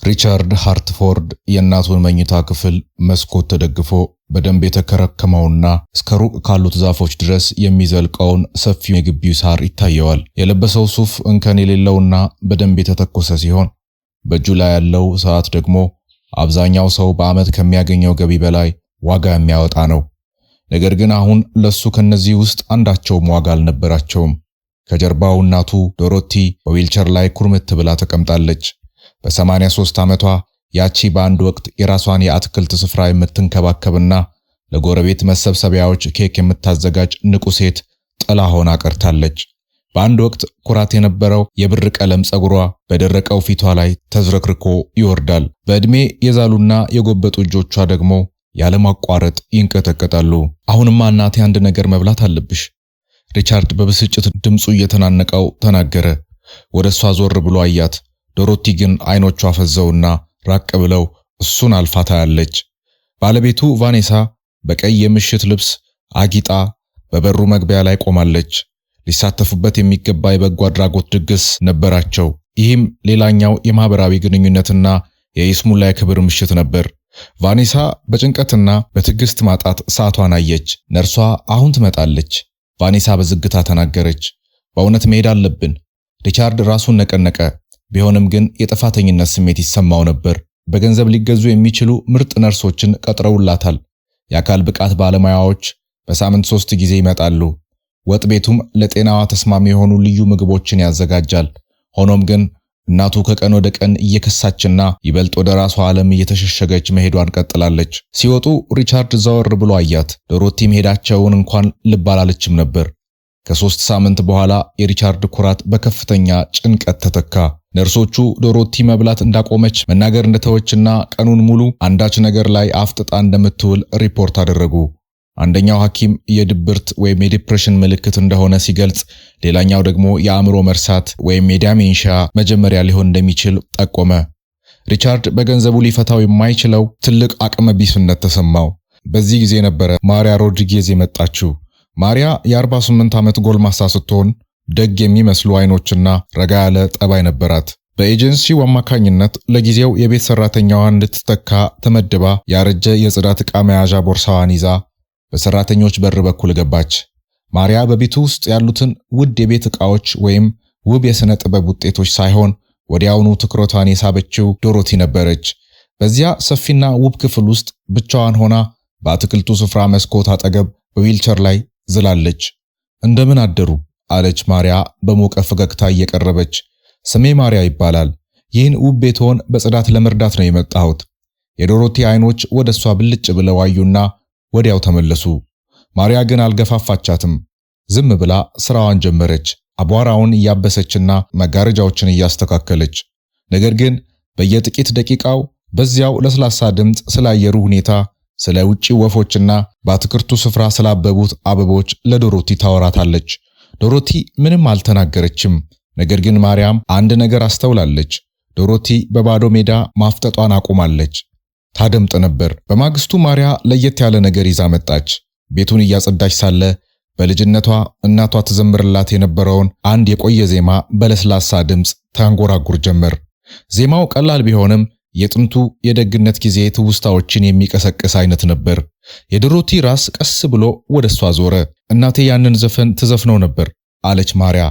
ሪቻርድ ሃርትፎርድ የእናቱን መኝታ ክፍል መስኮት ተደግፎ በደንብ የተከረከመውና እስከ ሩቅ ካሉት ዛፎች ድረስ የሚዘልቀውን ሰፊው የግቢው ሳር ይታየዋል። የለበሰው ሱፍ እንከን የሌለውና በደንብ የተተኮሰ ሲሆን በእጁ ላይ ያለው ሰዓት ደግሞ አብዛኛው ሰው በዓመት ከሚያገኘው ገቢ በላይ ዋጋ የሚያወጣ ነው። ነገር ግን አሁን ለሱ ከነዚህ ውስጥ አንዳቸውም ዋጋ አልነበራቸውም። ከጀርባው እናቱ ዶሮቲ በዊልቸር ላይ ኩርምት ብላ ተቀምጣለች። በ83 ዓመቷ ያቺ በአንድ ወቅት የራሷን የአትክልት ስፍራ የምትንከባከብና ለጎረቤት መሰብሰቢያዎች ኬክ የምታዘጋጅ ንቁ ሴት ጥላ ሆና ቀርታለች። በአንድ ወቅት ኩራት የነበረው የብር ቀለም ጸጉሯ በደረቀው ፊቷ ላይ ተዝረክርኮ ይወርዳል። በዕድሜ የዛሉና የጎበጡ እጆቿ ደግሞ ያለማቋረጥ ይንቀጠቀጣሉ። አሁንማ እናቴ አንድ ነገር መብላት አለብሽ፣ ሪቻርድ በብስጭት ድምፁ እየተናነቀው ተናገረ። ወደ እሷ ዞር ብሎ አያት። ዶሮቲ ግን አይኖቿ ፈዘውና ራቅ ብለው እሱን አልፋ ታያለች። ባለቤቱ ቫኔሳ በቀይ የምሽት ልብስ አጊጣ በበሩ መግቢያ ላይ ቆማለች። ሊሳተፉበት የሚገባ የበጎ አድራጎት ድግስ ነበራቸው። ይህም ሌላኛው የማህበራዊ ግንኙነትና የይስሙላ የክብር ምሽት ነበር። ቫኔሳ በጭንቀትና በትዕግስት ማጣት ሰዓቷን አየች። ነርሷ አሁን ትመጣለች። ቫኔሳ በዝግታ ተናገረች። በእውነት መሄድ አለብን። ሪቻርድ ራሱን ነቀነቀ። ቢሆንም ግን የጥፋተኝነት ስሜት ይሰማው ነበር። በገንዘብ ሊገዙ የሚችሉ ምርጥ ነርሶችን ቀጥረውላታል። የአካል ብቃት ባለሙያዎች በሳምንት 3 ጊዜ ይመጣሉ። ወጥ ቤቱም ለጤናዋ ተስማሚ የሆኑ ልዩ ምግቦችን ያዘጋጃል። ሆኖም ግን እናቱ ከቀን ወደ ቀን እየከሳችና ይበልጥ ወደ ራሷ ዓለም እየተሸሸገች መሄዷን ቀጥላለች። ሲወጡ ሪቻርድ ዘወር ብሎ አያት። ዶሮቲ መሄዳቸውን እንኳን ልብ አላለችም ነበር። ከ3 ሳምንት በኋላ የሪቻርድ ኩራት በከፍተኛ ጭንቀት ተተካ። ነርሶቹ ዶሮቲ መብላት እንዳቆመች መናገር እንደተወችና ቀኑን ሙሉ አንዳች ነገር ላይ አፍጥጣ እንደምትውል ሪፖርት አደረጉ። አንደኛው ሐኪም የድብርት ወይም የዲፕሬሽን ምልክት እንደሆነ ሲገልጽ፣ ሌላኛው ደግሞ የአእምሮ መርሳት ወይም የዳሜንሺያ መጀመሪያ ሊሆን እንደሚችል ጠቆመ። ሪቻርድ በገንዘቡ ሊፈታው የማይችለው ትልቅ አቅመ ቢስነት ተሰማው። በዚህ ጊዜ ነበረ ማሪያ ሮድሪጌዝ የመጣችው። ማሪያ የ48 ዓመት ጎልማሳ ስትሆን ደግ የሚመስሉ አይኖችና ረጋ ያለ ጠባይ ነበራት። በኤጀንሲው አማካኝነት ለጊዜው የቤት ሰራተኛዋን እንድትተካ ተመድባ ያረጀ የጽዳት ዕቃ መያዣ ቦርሳዋን ይዛ በሰራተኞች በር በኩል ገባች። ማሪያ በቤቱ ውስጥ ያሉትን ውድ የቤት ዕቃዎች ወይም ውብ የሥነ ጥበብ ውጤቶች ሳይሆን ወዲያውኑ ትኩረቷን የሳበችው ዶሮቲ ነበረች። በዚያ ሰፊና ውብ ክፍል ውስጥ ብቻዋን ሆና በአትክልቱ ስፍራ መስኮት አጠገብ በዊልቸር ላይ ዝላለች። እንደምን አደሩ አለች ማሪያ በሞቀ ፈገግታ እየቀረበች። ስሜ ማሪያ ይባላል። ይህን ውብ ቤትዎን በጽዳት ለመርዳት ነው የመጣሁት። የዶሮቲ አይኖች ወደሷ ብልጭ ብለው አዩና ወዲያው ተመለሱ። ማሪያ ግን አልገፋፋቻትም። ዝም ብላ ስራዋን ጀመረች። አቧራውን እያበሰችና መጋረጃዎችን እያስተካከለች። ነገር ግን በየጥቂት ደቂቃው በዚያው ለስላሳ ድምፅ ስለ አየሩ ሁኔታ፣ ስለ ውጪ ወፎችና በአትክልቱ ስፍራ ስላበቡት አበቦች ለዶሮቲ ታወራታለች። ዶሮቲ ምንም አልተናገረችም። ነገር ግን ማርያም አንድ ነገር አስተውላለች። ዶሮቲ በባዶ ሜዳ ማፍጠጧን አቁማለች። ታደምጥ ነበር። በማግስቱ ማሪያ ለየት ያለ ነገር ይዛ መጣች። ቤቱን እያጸዳች ሳለ በልጅነቷ እናቷ ትዘምርላት የነበረውን አንድ የቆየ ዜማ በለስላሳ ድምፅ ታንጎራጉር ጀመር። ዜማው ቀላል ቢሆንም የጥንቱ የደግነት ጊዜ ትውስታዎችን የሚቀሰቅስ አይነት ነበር። የዶሮቲ ራስ ቀስ ብሎ ወደሷ ዞረ። እናቴ ያንን ዘፈን ትዘፍነው ነበር አለች ማሪያ።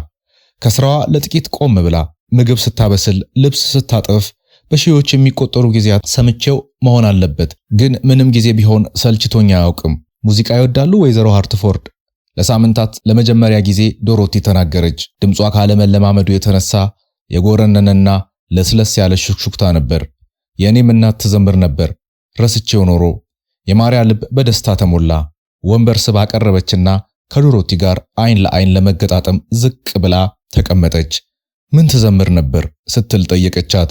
ከስራዋ ለጥቂት ቆም ብላ ምግብ ስታበስል፣ ልብስ ስታጠፍ በሺዎች የሚቆጠሩ ጊዜያት ሰምቼው መሆን አለበት፣ ግን ምንም ጊዜ ቢሆን ሰልችቶኝ አያውቅም። ሙዚቃ ይወዳሉ ወይዘሮ ሃርትፎርድ? ለሳምንታት ለመጀመሪያ ጊዜ ዶሮቲ ተናገረች። ድምጿ ካለመለማመዱ የተነሳ የጎረነነና ለስለስ ያለ ሹክሹክታ ነበር። የእኔም እናት ትዘምር ነበር። ረስቼው ኖሮ። የማሪያ ልብ በደስታ ተሞላ። ወንበር ስባ ቀረበችና ከዶሮቲ ጋር አይን ለአይን ለመገጣጠም ዝቅ ብላ ተቀመጠች። ምን ትዘምር ነበር ስትል ጠየቀቻት።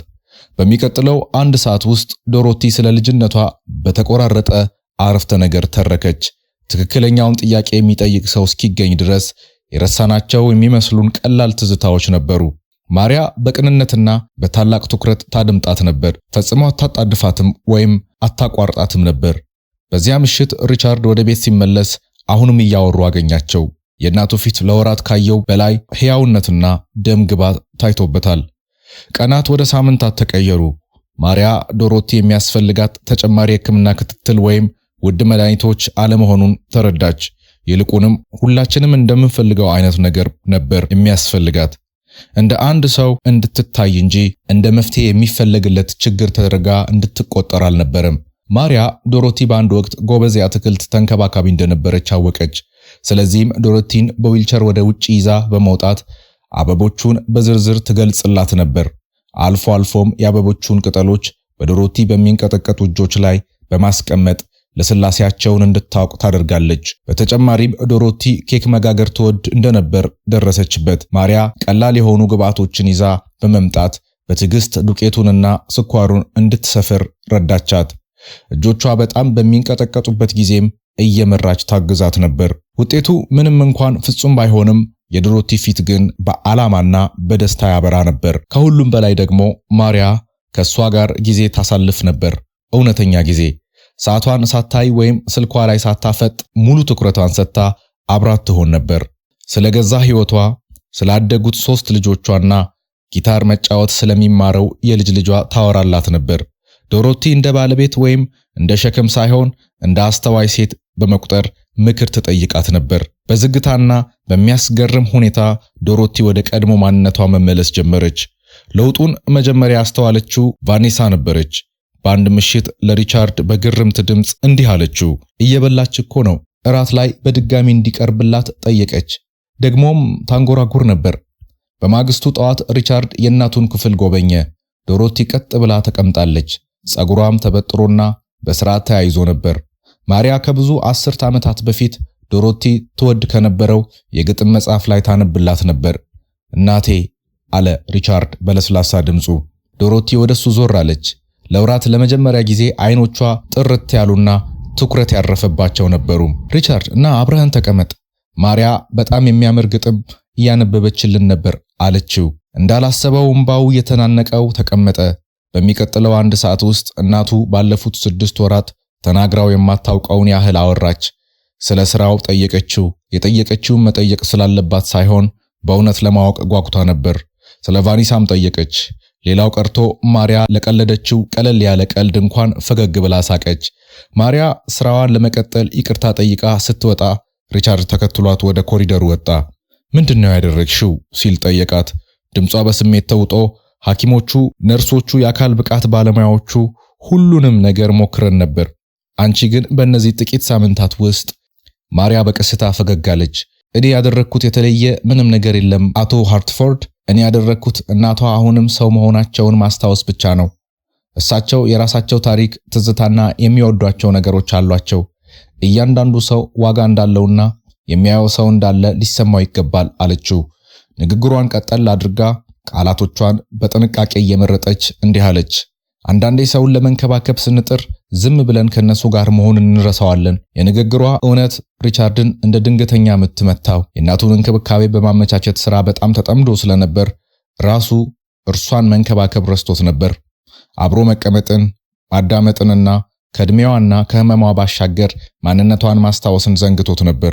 በሚቀጥለው 1 ሰዓት ውስጥ ዶሮቲ ስለ ልጅነቷ በተቆራረጠ አረፍተ ነገር ተረከች። ትክክለኛውን ጥያቄ የሚጠይቅ ሰው እስኪገኝ ድረስ የረሳናቸው የሚመስሉን ቀላል ትዝታዎች ነበሩ። ማሪያ በቅንነትና በታላቅ ትኩረት ታድምጣት ነበር። ፈጽሞ አታጣድፋትም ወይም አታቋርጣትም ነበር። በዚያ ምሽት ሪቻርድ ወደ ቤት ሲመለስ አሁንም እያወሩ አገኛቸው። የእናቱ ፊት ለወራት ካየው በላይ ሕያውነትና ደም ግባት ታይቶበታል። ቀናት ወደ ሳምንታት ተቀየሩ። ማሪያ ዶሮቲ የሚያስፈልጋት ተጨማሪ የሕክምና ክትትል ወይም ውድ መድኃኒቶች አለመሆኑን ተረዳች። ይልቁንም ሁላችንም እንደምንፈልገው አይነት ነገር ነበር የሚያስፈልጋት። እንደ አንድ ሰው እንድትታይ እንጂ እንደ መፍትሄ የሚፈለግለት ችግር ተደርጋ እንድትቆጠር አልነበረም። ማሪያ ዶሮቲ በአንድ ወቅት ጎበዝ የአትክልት ተንከባካቢ እንደነበረች አወቀች። ስለዚህም ዶሮቲን በዊልቸር ወደ ውጪ ይዛ በመውጣት አበቦቹን በዝርዝር ትገልጽላት ነበር። አልፎ አልፎም የአበቦቹን ቅጠሎች በዶሮቲ በሚንቀጠቀጡ እጆች ላይ በማስቀመጥ ለስላሴያቸውን እንድታውቅ ታደርጋለች። በተጨማሪም ዶሮቲ ኬክ መጋገር ትወድ እንደነበር ደረሰችበት። ማሪያ ቀላል የሆኑ ግብአቶችን ይዛ በመምጣት በትዕግስት ዱቄቱንና ስኳሩን እንድትሰፍር ረዳቻት። እጆቿ በጣም በሚንቀጠቀጡበት ጊዜም እየመራች ታግዛት ነበር። ውጤቱ ምንም እንኳን ፍጹም ባይሆንም የዶሮቲ ፊት ግን በዓላማና በደስታ ያበራ ነበር። ከሁሉም በላይ ደግሞ ማሪያ ከሷ ጋር ጊዜ ታሳልፍ ነበር። እውነተኛ ጊዜ። ሰዓቷን ሳታይ ወይም ስልኳ ላይ ሳታፈጥ ሙሉ ትኩረቷን ሰጥታ አብራት ትሆን ነበር። ስለገዛ ሕይወቷ፣ ስላደጉት 3 ልጆቿና ጊታር መጫወት ስለሚማረው የልጅ ልጇ ታወራላት ነበር። ዶሮቲ እንደ ባለቤት ወይም እንደ ሸክም ሳይሆን እንደ አስተዋይ ሴት በመቁጠር ምክር ትጠይቃት ነበር። በዝግታና በሚያስገርም ሁኔታ ዶሮቲ ወደ ቀድሞ ማንነቷ መመለስ ጀመረች። ለውጡን መጀመሪያ ያስተዋለችው ቫኔሳ ነበረች። በአንድ ምሽት ለሪቻርድ በግርምት ድምፅ እንዲህ አለችው። እየበላች እኮ ነው። እራት ላይ በድጋሚ እንዲቀርብላት ጠየቀች። ደግሞም ታንጎራጉር ነበር። በማግስቱ ጠዋት ሪቻርድ የእናቱን ክፍል ጎበኘ። ዶሮቲ ቀጥ ብላ ተቀምጣለች። ጸጉሯም ተበጥሮና በስርዓት ተያይዞ ነበር። ማሪያ ከብዙ 10 ዓመታት በፊት ዶሮቲ ትወድ ከነበረው የግጥም መጽሐፍ ላይ ታነብላት ነበር። እናቴ አለ ሪቻርድ በለስላሳ ድምፁ። ዶሮቲ ወደሱ ዞር አለች። ለውራት ለመጀመሪያ ጊዜ አይኖቿ ጥርት ያሉና ትኩረት ያረፈባቸው ነበሩ። ሪቻርድ እና አብረህን ተቀመጥ። ማሪያ በጣም የሚያምር ግጥም እያነበበችልን ነበር አለችው። እንዳላሰበው እምባው የተናነቀው ተቀመጠ። በሚቀጥለው 1 ሰዓት ውስጥ እናቱ ባለፉት 6 ወራት ተናግራው የማታውቀውን ያህል አወራች። ስለ ስራው ጠየቀችው። የጠየቀችውን መጠየቅ ስላለባት ሳይሆን በእውነት ለማወቅ ጓጉታ ነበር። ስለ ቫኒሳም ጠየቀች። ሌላው ቀርቶ ማሪያ ለቀለደችው ቀለል ያለ ቀልድ እንኳን ፈገግ ብላ ሳቀች። ማሪያ ስራዋን ለመቀጠል ይቅርታ ጠይቃ ስትወጣ ሪቻርድ ተከትሏት ወደ ኮሪደሩ ወጣ። ምንድነው ያደረግሽው ሲል ጠየቃት። ድምጿ በስሜት ተውጦ ሐኪሞቹ፣ ነርሶቹ፣ የአካል ብቃት ባለሙያዎቹ ሁሉንም ነገር ሞክረን ነበር። አንቺ ግን በእነዚህ ጥቂት ሳምንታት ውስጥ ማሪያ በቀስታ ፈገግ አለች። እኔ ያደረኩት የተለየ ምንም ነገር የለም አቶ ሃርትፎርድ። እኔ ያደረኩት እናቷ አሁንም ሰው መሆናቸውን ማስታወስ ብቻ ነው። እሳቸው የራሳቸው ታሪክ፣ ትዝታና የሚወዷቸው ነገሮች አሏቸው። እያንዳንዱ ሰው ዋጋ እንዳለውና የሚያየው ሰው እንዳለ ሊሰማው ይገባል አለችው። ንግግሯን ቀጠል አድርጋ ቃላቶቿን በጥንቃቄ እየመረጠች እንዲህ አለች። አንዳንዴ ሰውን ለመንከባከብ ስንጥር ዝም ብለን ከነሱ ጋር መሆንን እንረሳዋለን። የንግግሯ እውነት ሪቻርድን እንደ ድንገተኛ ምት መታው። የእናቱን እንክብካቤ በማመቻቸት ሥራ በጣም ተጠምዶ ስለነበር ራሱ እርሷን መንከባከብ ረስቶት ነበር። አብሮ መቀመጥን፣ ማዳመጥንና ከዕድሜዋና ከህመሟ ባሻገር ማንነቷን ማስታወስን ዘንግቶት ነበር።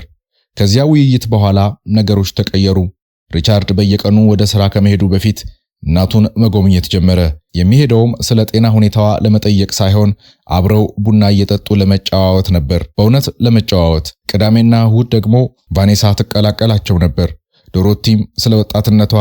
ከዚያ ውይይት በኋላ ነገሮች ተቀየሩ። ሪቻርድ በየቀኑ ወደ ሥራ ከመሄዱ በፊት እናቱን መጎብኘት ጀመረ። የሚሄደውም ስለ ጤና ሁኔታዋ ለመጠየቅ ሳይሆን አብረው ቡና እየጠጡ ለመጨዋወት ነበር። በእውነት ለመጨዋወት። ቅዳሜና እሁድ ደግሞ ቫኔሳ ትቀላቀላቸው ነበር። ዶሮቲም ስለ ወጣትነቷ፣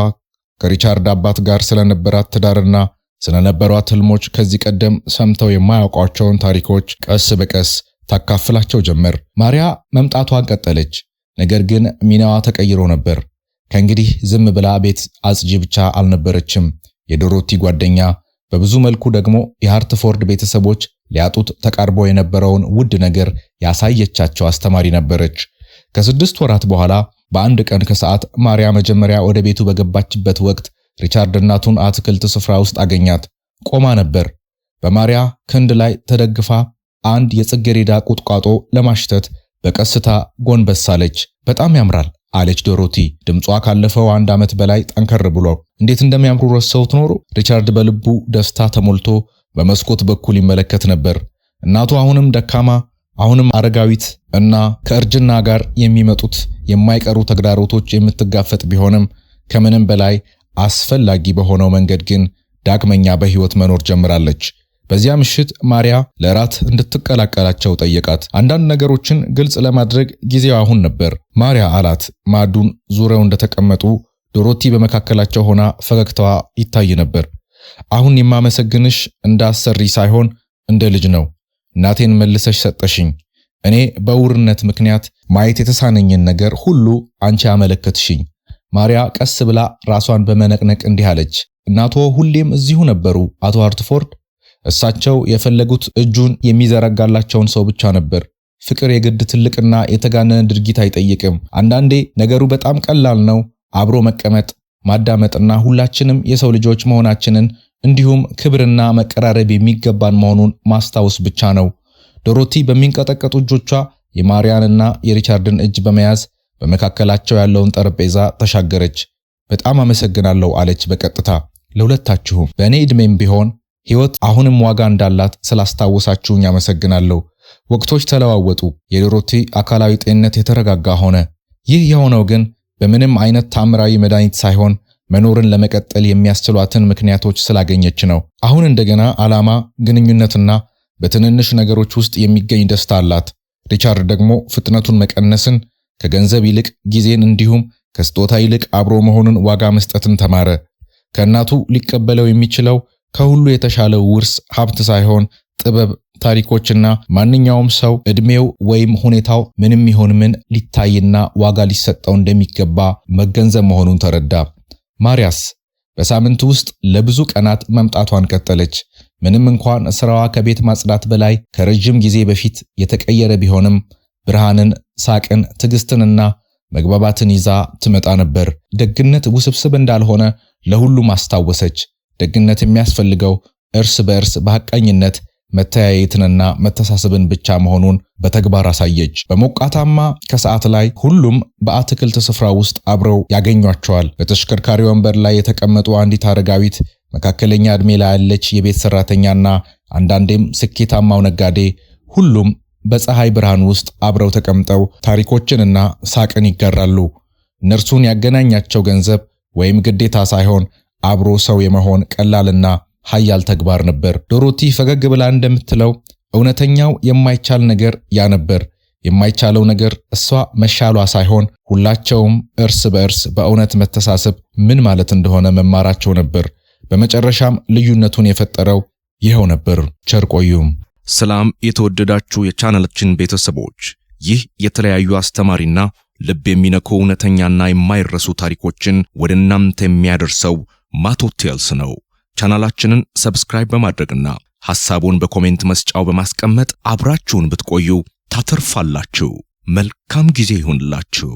ከሪቻርድ አባት ጋር ስለነበራት ትዳርና ስለነበሯት ህልሞች ከዚህ ቀደም ሰምተው የማያውቋቸውን ታሪኮች ቀስ በቀስ ታካፍላቸው ጀመር። ማሪያ መምጣቷን ቀጠለች። ነገር ግን ሚናዋ ተቀይሮ ነበር። ከእንግዲህ ዝም ብላ ቤት አጽጂ ብቻ አልነበረችም። የዶሮቲ ጓደኛ፣ በብዙ መልኩ ደግሞ የሃርትፎርድ ቤተሰቦች ሊያጡት ተቃርቦ የነበረውን ውድ ነገር ያሳየቻቸው አስተማሪ ነበረች። ከ6 ወራት በኋላ በአንድ ቀን ከሰዓት ማሪያ መጀመሪያ ወደ ቤቱ በገባችበት ወቅት ሪቻርድ እናቱን አትክልት ስፍራ ውስጥ አገኛት። ቆማ ነበር። በማሪያ ክንድ ላይ ተደግፋ አንድ የጽጌረዳ ቁጥቋጦ ለማሽተት በቀስታ ጎንበስ አለች። በጣም ያምራል አለች ዶሮቲ። ድምጿ ካለፈው 1 ዓመት በላይ ጠንከር ብሎ። እንዴት እንደሚያምሩ ረስተውት ኖሮ። ሪቻርድ በልቡ ደስታ ተሞልቶ በመስኮት በኩል ይመለከት ነበር። እናቱ አሁንም ደካማ፣ አሁንም አረጋዊት እና ከእርጅና ጋር የሚመጡት የማይቀሩ ተግዳሮቶች የምትጋፈጥ ቢሆንም ከምንም በላይ አስፈላጊ በሆነው መንገድ ግን ዳግመኛ በህይወት መኖር ጀምራለች። በዚያ ምሽት ማሪያ ለራት እንድትቀላቀላቸው ጠየቃት። አንዳንድ ነገሮችን ግልጽ ለማድረግ ጊዜው አሁን ነበር። ማሪያ አላት። ማዕዱን ዙሪያው እንደተቀመጡ ዶሮቲ በመካከላቸው ሆና ፈገግታዋ ይታይ ነበር። አሁን የማመሰግንሽ እንደ አሰሪ ሳይሆን እንደ ልጅ ነው። እናቴን መልሰሽ ሰጠሽኝ። እኔ በውርነት ምክንያት ማየት የተሳነኝን ነገር ሁሉ አንቺ አመለከትሽኝ። ማሪያ ቀስ ብላ ራሷን በመነቅነቅ እንዲህ አለች። እናቶ ሁሌም እዚሁ ነበሩ አቶ ሃርትፎርድ። እሳቸው የፈለጉት እጁን የሚዘረጋላቸውን ሰው ብቻ ነበር። ፍቅር የግድ ትልቅና የተጋነነ ድርጊት አይጠይቅም። አንዳንዴ ነገሩ በጣም ቀላል ነው። አብሮ መቀመጥ፣ ማዳመጥና ሁላችንም የሰው ልጆች መሆናችንን እንዲሁም ክብርና መቀራረብ የሚገባን መሆኑን ማስታወስ ብቻ ነው። ዶሮቲ በሚንቀጠቀጡ እጆቿ የማሪያንና የሪቻርድን እጅ በመያዝ በመካከላቸው ያለውን ጠረጴዛ ተሻገረች። በጣም አመሰግናለሁ አለች በቀጥታ። ለሁለታችሁም በእኔ ዕድሜም ቢሆን ሕይወት አሁንም ዋጋ እንዳላት ስላስታወሳችሁኝ አመሰግናለሁ። ወቅቶች ተለዋወጡ። የዶሮቲ አካላዊ ጤንነት የተረጋጋ ሆነ። ይህ የሆነው ግን በምንም አይነት ታምራዊ መድኃኒት ሳይሆን መኖርን ለመቀጠል የሚያስችሏትን ምክንያቶች ስላገኘች ነው። አሁን እንደገና ዓላማ፣ ግንኙነትና በትንንሽ ነገሮች ውስጥ የሚገኝ ደስታ አላት። ሪቻርድ ደግሞ ፍጥነቱን መቀነስን፣ ከገንዘብ ይልቅ ጊዜን እንዲሁም ከስጦታ ይልቅ አብሮ መሆኑን ዋጋ መስጠትን ተማረ። ከእናቱ ሊቀበለው የሚችለው ከሁሉ የተሻለው ውርስ ሀብት ሳይሆን ጥበብ፣ ታሪኮችና ማንኛውም ሰው ዕድሜው ወይም ሁኔታው ምንም ይሁን ምን ሊታይና ዋጋ ሊሰጠው እንደሚገባ መገንዘብ መሆኑን ተረዳ። ማሪያስ በሳምንቱ ውስጥ ለብዙ ቀናት መምጣቷን ቀጠለች። ምንም እንኳን ስራዋ ከቤት ማጽዳት በላይ ከረጅም ጊዜ በፊት የተቀየረ ቢሆንም ብርሃንን፣ ሳቅን፣ ትዕግስትንና መግባባትን ይዛ ትመጣ ነበር። ደግነት ውስብስብ እንዳልሆነ ለሁሉም አስታወሰች። ደግነት የሚያስፈልገው እርስ በእርስ በሐቀኝነት መተያየትንና መተሳሰብን ብቻ መሆኑን በተግባር አሳየች። በሞቃታማ ከሰዓት ላይ ሁሉም በአትክልት ስፍራ ውስጥ አብረው ያገኟቸዋል። በተሽከርካሪ ወንበር ላይ የተቀመጡ አንዲት አረጋዊት፣ መካከለኛ ዕድሜ ላይ ያለች የቤት ሰራተኛና አንዳንዴም ስኬታማው ነጋዴ፣ ሁሉም በፀሐይ ብርሃን ውስጥ አብረው ተቀምጠው ታሪኮችንና ሳቅን ይጋራሉ። እነርሱን ያገናኛቸው ገንዘብ ወይም ግዴታ ሳይሆን አብሮ ሰው የመሆን ቀላልና ኃያል ተግባር ነበር። ዶሮቲ ፈገግ ብላ እንደምትለው እውነተኛው የማይቻል ነገር ያ ነበር። የማይቻለው ነገር እሷ መሻሏ ሳይሆን ሁላቸውም እርስ በእርስ በእውነት መተሳሰብ ምን ማለት እንደሆነ መማራቸው ነበር። በመጨረሻም ልዩነቱን የፈጠረው ይኸው ነበር። ቸር ቆዩም። ሰላም የተወደዳችሁ የቻናላችን ቤተሰቦች፣ ይህ የተለያዩ አስተማሪና ልብ የሚነኩ እውነተኛና የማይረሱ ታሪኮችን ወደ እናንተ የሚያደርሰው ማቶ ቴልስ ነው። ቻናላችንን ሰብስክራይብ በማድረግና ሐሳቡን በኮሜንት መስጫው በማስቀመጥ አብራችሁን ብትቆዩ ታተርፋላችሁ። መልካም ጊዜ ይሁንላችሁ።